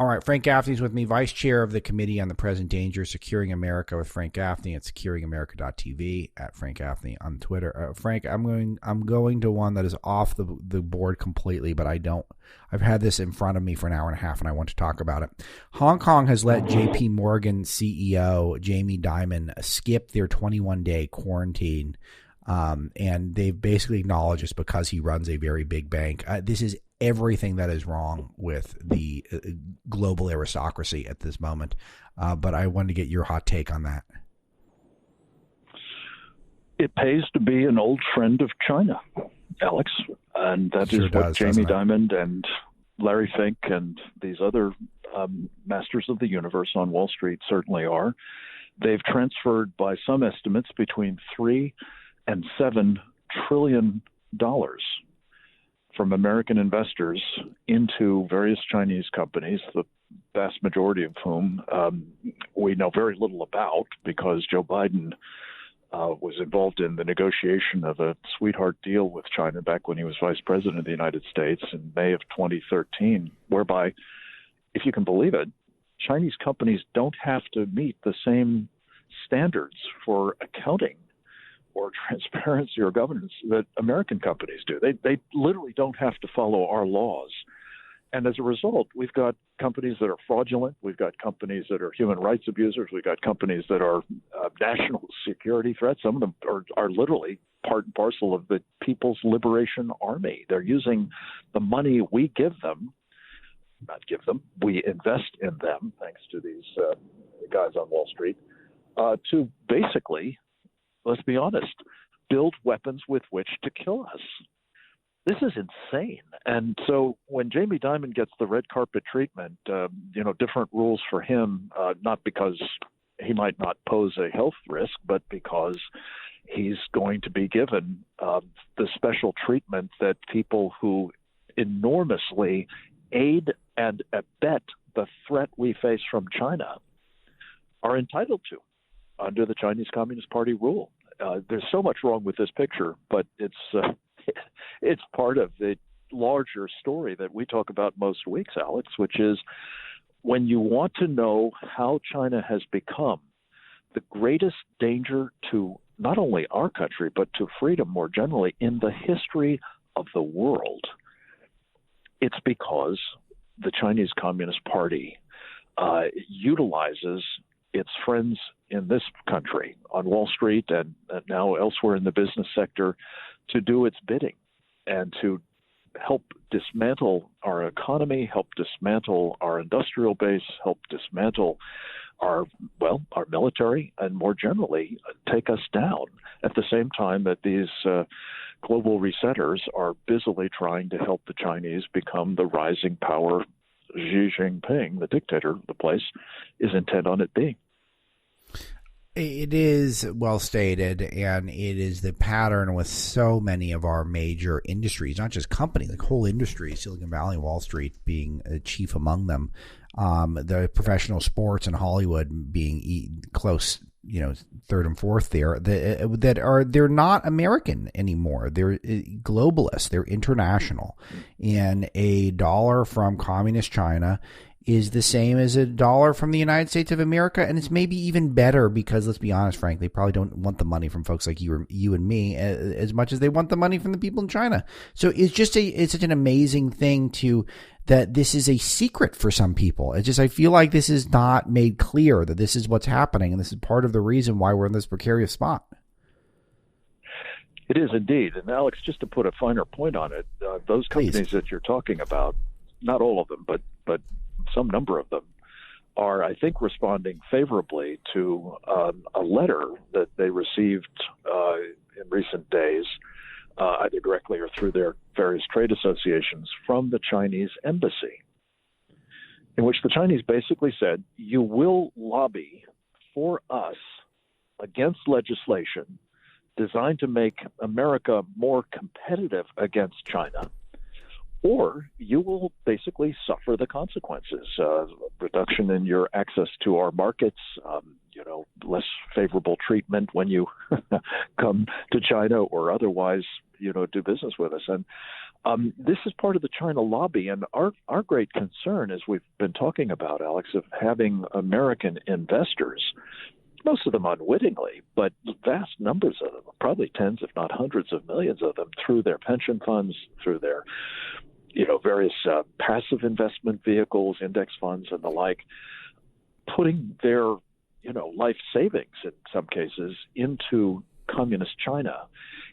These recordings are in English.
All right, Frank Gaffney's with me, Vice Chair of the Committee on the Present Danger, Securing America with Frank Gaffney at securingamerica.tv, at Frank Gaffney on Twitter. Frank, I'm going to one that is off the board completely, but I've had this in front of me for an hour and a half, and I want to talk about it. Hong Kong has let J.P. Morgan CEO Jamie Dimon skip their 21-day quarantine, and they've basically acknowledged it's because he runs a very big bank. This is everything that is wrong with the global aristocracy at this moment. But I wanted to get your hot take on that. It pays to be an old friend of China, Alex. And that is what Jamie Dimon and Larry Fink and these other masters of the universe on Wall Street certainly are. They've transferred, by some estimates, between $3 and $7 trillion from American investors into various Chinese companies, the vast majority of whom we know very little about because Joe Biden was involved in the negotiation of a sweetheart deal with China back when he was vice president of the United States in May of 2013, whereby, if you can believe it, Chinese companies don't have to meet the same standards for accounting or transparency or governance that American companies do. They literally don't have to follow our laws. And as a result, we've got companies that are fraudulent. We've got companies that are human rights abusers. We've got companies that are national security threats. Some of them are literally part and parcel of the People's Liberation Army. They're using the money we give them, we invest in them, thanks to these guys on Wall Street, to basically, let's be honest, build weapons with which to kill us. This is insane. And so when Jamie Dimon gets the red carpet treatment, different rules for him, not because he might not pose a health risk, but because he's going to be given the special treatment that people who enormously aid and abet the threat we face from China are entitled to under the Chinese Communist Party rule. There's so much wrong with this picture, but it's part of the larger story that we talk about most weeks, Alex, which is when you want to know how China has become the greatest danger to not only our country, but to freedom more generally in the history of the world, it's because the Chinese Communist Party utilizes its friends in this country on Wall Street and now elsewhere in the business sector to do its bidding and to help dismantle our economy, help dismantle our industrial base, help dismantle our military, and more generally take us down at the same time that these global resetters are busily trying to help the Chinese become the rising power Xi Jinping, the dictator of the place, is intent on it being. It is well stated, and it is the pattern with so many of our major industries, not just companies, like whole industries, Silicon Valley, Wall Street being chief among them, the professional sports and Hollywood being close, third and fourth there, they're not American anymore. They're globalists. They're international. And a dollar from communist China is the same as a dollar from the United States of America, and it's maybe even better because, let's be honest, Frank, they probably don't want the money from folks like you and me as much as they want the money from the people in China. So it's such an amazing thing that this is a secret for some people. I feel like this is not made clear that this is what's happening, and this is part of the reason why we're in this precarious spot. It is indeed. And Alex, just to put a finer point on it, those companies that you're talking about, not all of them, but some number of them, are, I think, responding favorably to a letter that they received in recent days, either directly or through their various trade associations, from the Chinese embassy, in which the Chinese basically said, you will lobby for us against legislation designed to make America more competitive against China, or you will basically suffer the consequences, reduction in your access to our markets, less favorable treatment when you come to China or otherwise, do business with us. And This is part of the China lobby, and our great concern, as we've been talking about, Alex, of having American investors, most of them unwittingly, but vast numbers of them, probably tens, if not hundreds of millions of them, through their pension funds, through their various passive investment vehicles, index funds, and the like, putting their life savings in some cases into communist China,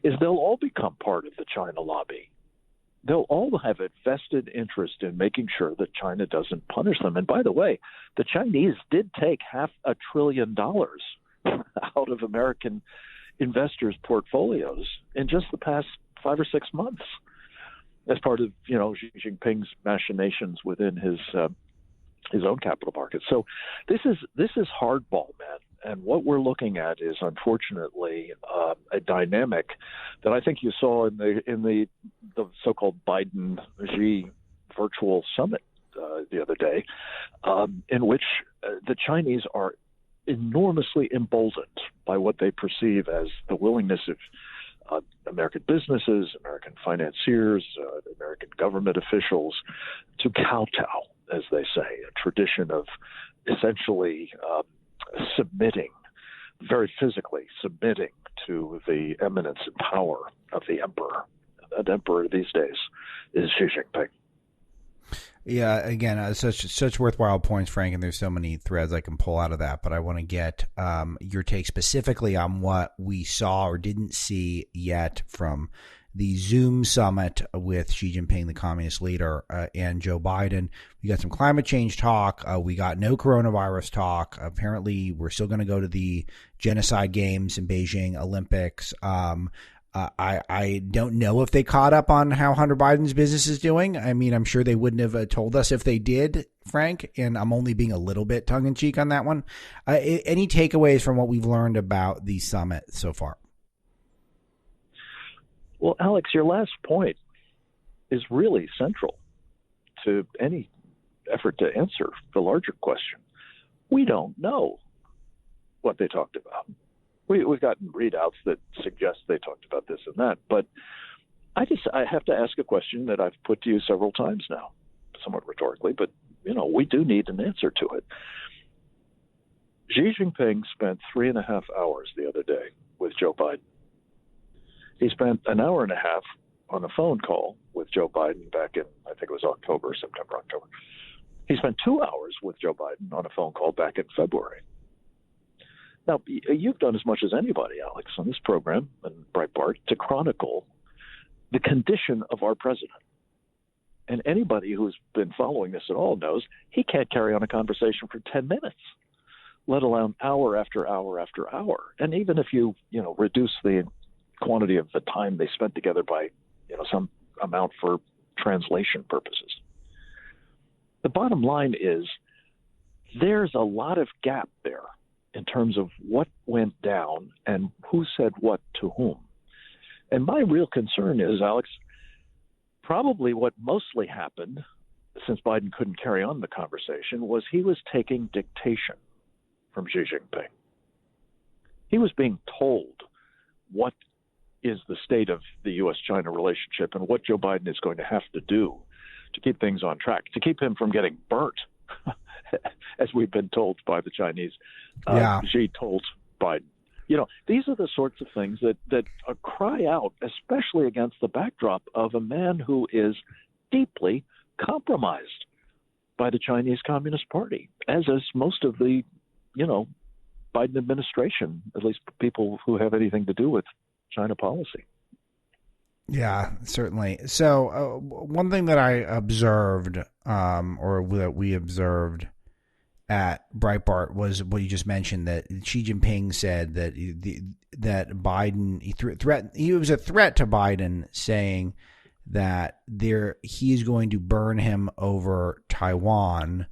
is they'll all become part of the China lobby. They'll all have a vested interest in making sure that China doesn't punish them. And by the way, the Chinese did take $500 billion out of American investors' portfolios in just the past 5 or 6 months as part of Xi Jinping's machinations within his own capital market. So this is hardball, man. And what we're looking at is, unfortunately, a dynamic that I think you saw in the so-called Biden-Xi virtual summit the other day, in which the Chinese are enormously emboldened by what they perceive as the willingness of American businesses, American financiers, American government officials to kowtow, as they say, a tradition of essentially submitting, very physically submitting to the eminence and power of the emperor. That emperor these days is Xi Jinping. Yeah, again, such worthwhile points, Frank, and there's so many threads I can pull out of that, but I want to get your take specifically on what we saw or didn't see yet from the Zoom summit with Xi Jinping, the communist leader, and Joe Biden. We got some climate change talk. We got no coronavirus talk. Apparently, we're still going to go to the genocide games in Beijing Olympics. I don't know if they caught up on how Hunter Biden's business is doing. I mean, I'm sure they wouldn't have told us if they did, Frank, and I'm only being a little bit tongue-in-cheek on that one. Any takeaways from what we've learned about the summit so far? Well, Alex, your last point is really central to any effort to answer the larger question. We don't know what they talked about. We've gotten readouts that suggest they talked about this and that, but I have to ask a question that I've put to you several times now, somewhat rhetorically, but we do need an answer to it. Xi Jinping spent 3.5 hours the other day with Joe Biden. He spent an hour and a half on a phone call with Joe Biden back in, I think it was September, October. He spent 2 hours with Joe Biden on a phone call back in February. Now, you've done as much as anybody, Alex, on this program and Breitbart to chronicle the condition of our president. And anybody who's been following this at all knows he can't carry on a conversation for 10 minutes, let alone hour after hour after hour. And even if you reduce the quantity of the time they spent together by some amount for translation purposes, the bottom line is there's a lot of gap there in terms of what went down and who said what to whom. And my real concern is, Alex, probably what mostly happened, since Biden couldn't carry on the conversation, was he was taking dictation from Xi Jinping. He was being told what is the state of the U.S.-China relationship and what Joe Biden is going to have to do to keep things on track, to keep him from getting burnt, as we've been told by the Chinese. Xi told Biden. These are the sorts of things that cry out, especially against the backdrop of a man who is deeply compromised by the Chinese Communist Party, as is most of the, Biden administration, at least people who have anything to do with China policy. Yeah, certainly. So one thing that I observed, or that we observed at Breitbart, was what you just mentioned, that Xi Jinping said that that Biden he was a threat to Biden, saying that he is going to burn him over Taiwan.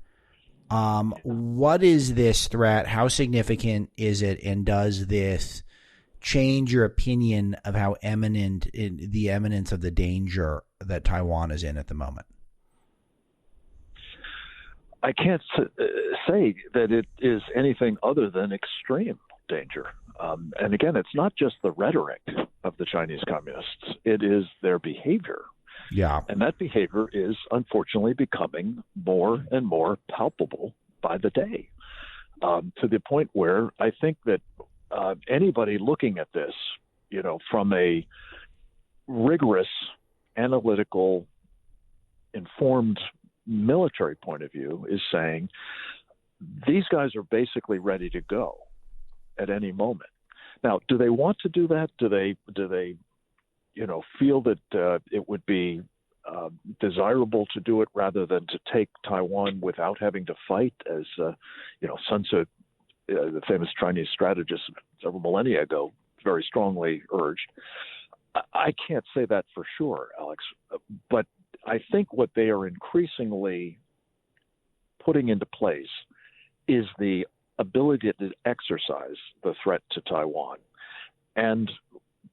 What is this threat? How significant is it? And does this change your opinion of how the eminence of the danger that Taiwan is in at the moment? I can't say that it is anything other than extreme danger. And again, it's not just the rhetoric of the Chinese communists. It is their behavior. Yeah. And that behavior is unfortunately becoming more and more palpable by the day, to the point where I think that anybody looking at this, from a rigorous, analytical, informed military point of view is saying these guys are basically ready to go at any moment. Now, do they want to do that? Do they feel that it would be desirable to do it rather than to take Taiwan without having to fight, as Sun Tzu, the famous Chinese strategist several millennia ago, very strongly urged? I can't say that for sure, Alex, but I think what they are increasingly putting into place is the ability to exercise the threat to Taiwan. And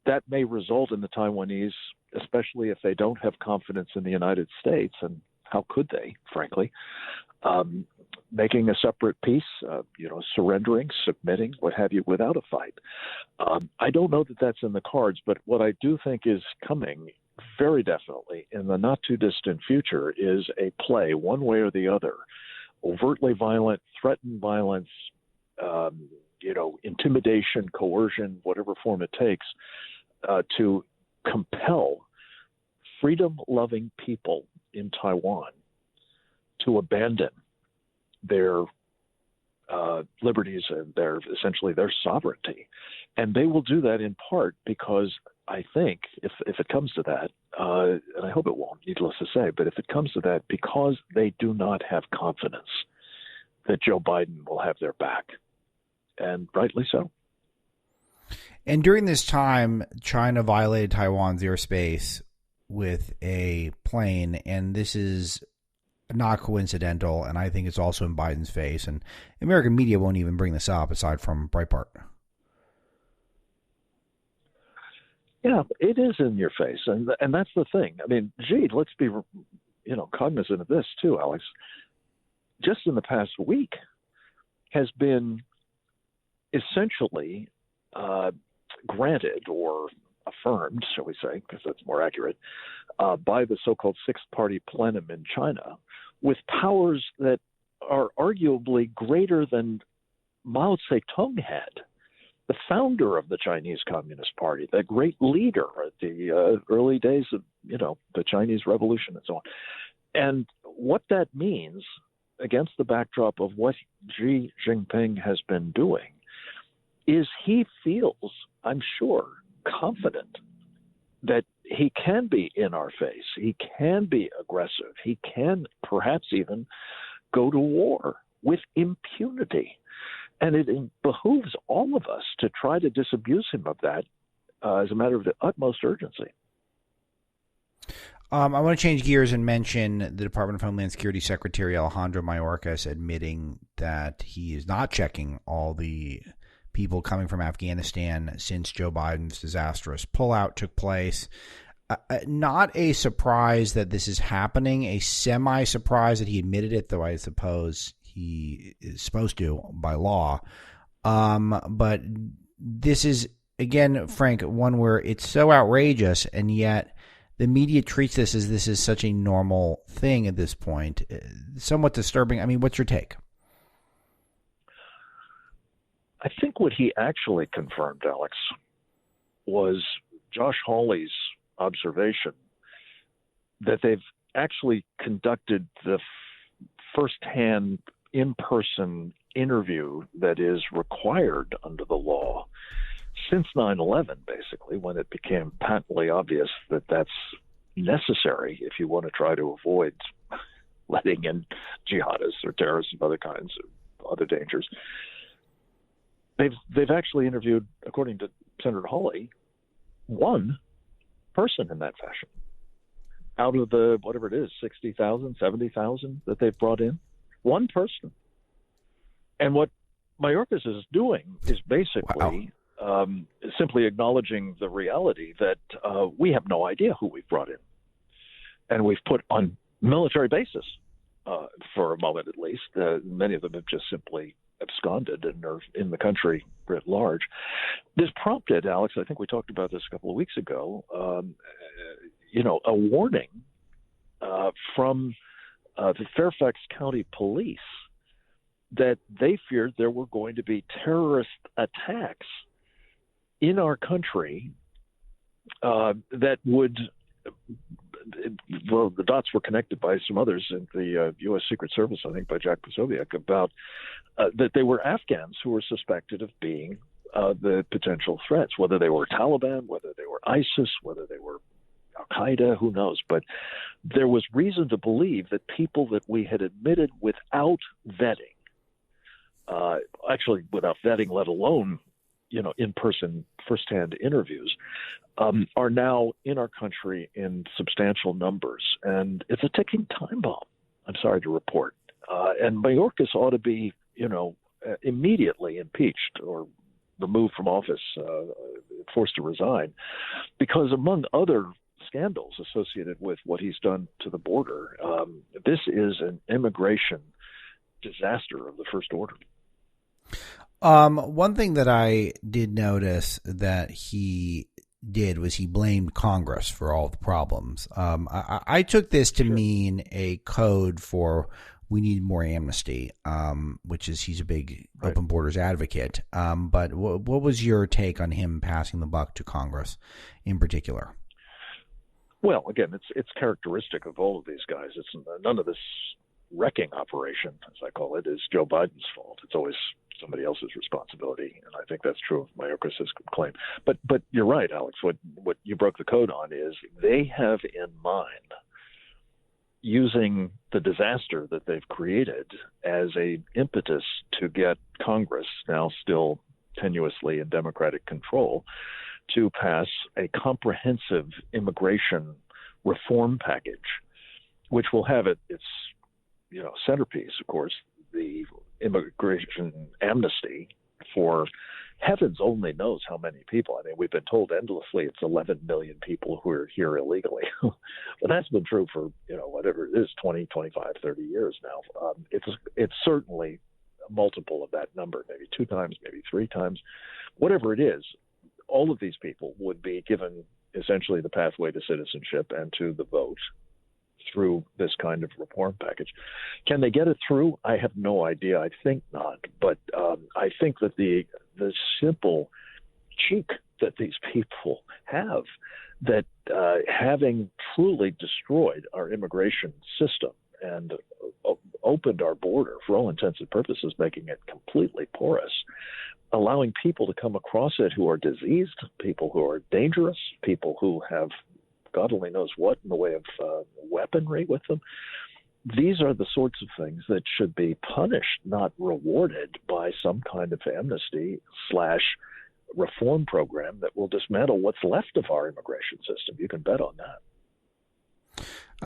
that may result in the Taiwanese, especially if they don't have confidence in the United States, and how could they, frankly, making a separate peace, surrendering, submitting, what have you, without a fight. I don't know that that's in the cards, but what I do think is coming very definitely in the not too distant future is a play, one way or the other, overtly violent, threatened violence, intimidation, coercion, whatever form it takes, to compel freedom-loving people in Taiwan to abandon their liberties and essentially their sovereignty. And they will do that in part because I think, if it comes to that, and I hope it won't, needless to say, but if it comes to that, because they do not have confidence that Joe Biden will have their back, and rightly so. And during this time, China violated Taiwan's airspace with a plane, and this is not coincidental, and I think it's also in Biden's face, and American media won't even bring this up aside from Breitbart. Yeah, it is in your face, and that's the thing. I mean, let's be, cognizant of this too, Alex. Just in the past week, has been essentially granted or affirmed, shall we say, because that's more accurate, by the so-called sixth-party plenum in China, with powers that are arguably greater than Mao Zedong had, the founder of the Chinese Communist Party, the great leader at the early days of, the Chinese Revolution and so on. And what that means, against the backdrop of what Xi Jinping has been doing, is he feels, I'm sure, confident that he can be in our face, he can be aggressive, he can perhaps even go to war with impunity. And it behooves all of us to try to disabuse him of that as a matter of the utmost urgency. I want to change gears and mention the Department of Homeland Security Secretary Alejandro Mayorkas admitting that he is not checking all the people coming from Afghanistan since Joe Biden's disastrous pullout took place. Not a surprise that this is happening, a semi-surprise that he admitted it, though I suppose he is supposed to by law. But this is, again, Frank, one where it's so outrageous, and yet the media treats this as such a normal thing at this point. Somewhat disturbing. I mean, what's your take? I think what he actually confirmed, Alex, was Josh Hawley's observation that they've actually conducted the firsthand in-person interview that is required under the law since 9/11, basically, when it became patently obvious that that's necessary if you want to try to avoid letting in jihadists or terrorists of other kinds, or other dangers. They've actually interviewed, according to Senator Hawley, one person in that fashion out of the, whatever it is, 60,000, 70,000 that they've brought in. One person. And what Mayorkas is doing is basically simply acknowledging the reality that we have no idea who we've brought in. And we've put on military bases, for a moment at least. Many of them have just simply absconded and are in the country writ large. This prompted, Alex, I think we talked about this a couple of weeks ago, a warning from the Fairfax County Police that they feared there were going to be terrorist attacks in our country that would, well, the dots were connected by some others in the U.S. Secret Service, I think by Jack Posobiec, about that they were Afghans who were suspected of being the potential threats, whether they were Taliban, whether they were ISIS, whether they were Al-Qaeda, who knows. But there was reason to believe that people that we had admitted without vetting, actually without vetting, let alone, in-person, firsthand interviews, are now in our country in substantial numbers. And it's a ticking time bomb, I'm sorry to report. And Mayorkas ought to be, immediately impeached or removed from office, forced to resign, because among other scandals associated with what he's done to the border, this is an immigration disaster of the first order. One thing that I did notice that he did was he blamed Congress for all the problems. I took this to mean a code for we need more amnesty, which is he's a big open borders advocate. But what was your take on him passing the buck to Congress in particular? Well, again, it's characteristic of all of these guys. It's none of this wrecking operation, as I call it, is Joe Biden's fault. It's always somebody else's responsibility, and I think that's true of Mayorkas' claim. But you're right, Alex. What you broke the code on is they have in mind using the disaster that they've created as a impetus to get Congress, now still tenuously in Democratic control, to pass a comprehensive immigration reform package, which will have its centerpiece, of course, the immigration amnesty for heavens only knows how many people. I mean, we've been told endlessly it's 11 million people who are here illegally. But that's been true for, whatever it is, 20, 25, 30 years now. It's certainly a multiple of that number, maybe 2 times, maybe 3 times. Whatever it is, all of these people would be given essentially the pathway to citizenship and to the vote through this kind of reform package. Can they get it through? I have no idea. I think not. But I think that the simple cheek that these people have, that having truly destroyed our immigration system and opened our border for all intents and purposes, making it completely porous, allowing people to come across it who are diseased, people who are dangerous, people who have God only knows what in the way of weaponry with them. These are the sorts of things that should be punished, not rewarded by some kind of amnesty / reform program that will dismantle what's left of our immigration system. You can bet on that.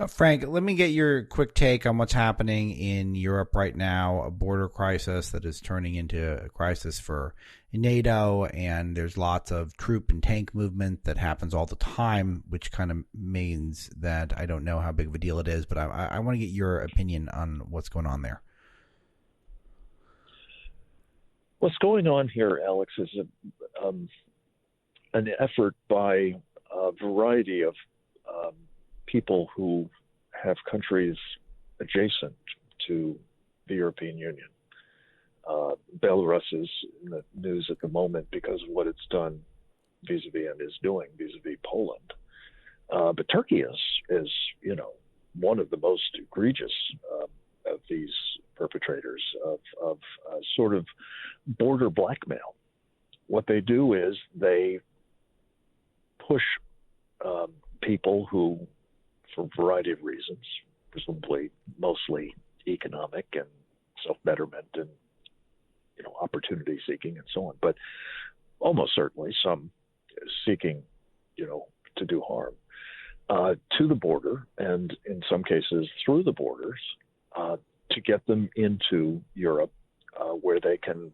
Frank, let me get your quick take on what's happening in Europe right now, a border crisis that is turning into a crisis for NATO, and there's lots of troop and tank movement that happens all the time, which kind of means that I don't know how big of a deal it is, but I want to get your opinion on what's going on there. What's going on here, Alex, is an effort by a variety of people who have countries adjacent to the European Union. Belarus is in the news at the moment because of what it's done vis-a-vis and is doing vis-a-vis Poland. But Turkey is one of the most egregious of these perpetrators of sort of border blackmail. What they do is they push people who, for a variety of reasons, presumably mostly economic and self-betterment and opportunity seeking and so on, but almost certainly some seeking to do harm to the border, and in some cases through the borders, to get them into Europe, where they can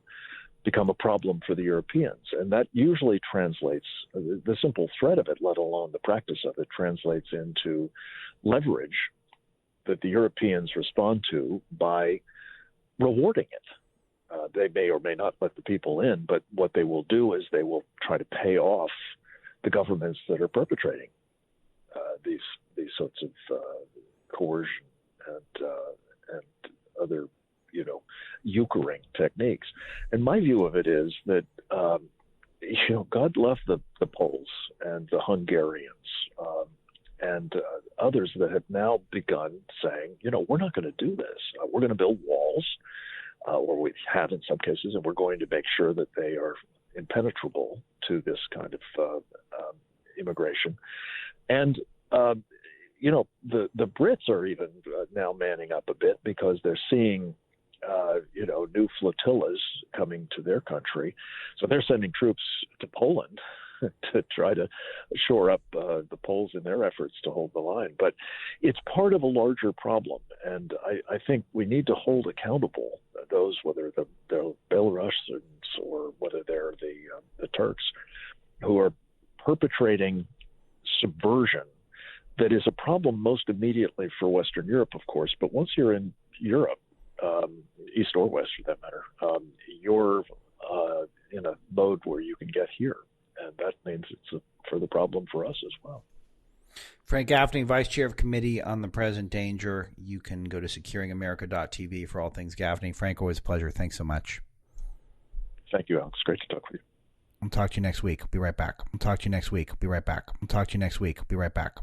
become a problem for the Europeans. And that usually translates, the simple threat of it, let alone the practice of it, translates into leverage that the Europeans respond to by rewarding it. They may or may not let the people in, but what they will do is they will try to pay off the governments that are perpetrating these sorts of coercion and other, euchering techniques. And my view of it is that, God love the Poles and the Hungarians and others that have now begun saying, we're not going to do this. We're going to build walls, or we have in some cases, and we're going to make sure that they are impenetrable to this kind of immigration. And the Brits are even now manning up a bit because they're seeing, new flotillas coming to their country. So they're sending troops to Poland to try to shore up the Poles in their efforts to hold the line. But it's part of a larger problem. And I think we need to hold accountable those, whether they're Belarusians or whether they're the Turks, who are perpetrating subversion that is a problem most immediately for Western Europe, of course. But once you're in Europe, East or West for that matter, you're in a mode where you can get here. And that means it's a further problem for us as well. Frank Gaffney, Vice Chair of Committee on the Present Danger. You can go to securingamerica.tv for all things Gaffney. Frank, always a pleasure. Thanks so much. Thank you, Alex. Great to talk with you. I'll talk to you next week. Be right back. I'll talk to you next week. Be right back. I'll talk to you next week. Be right back.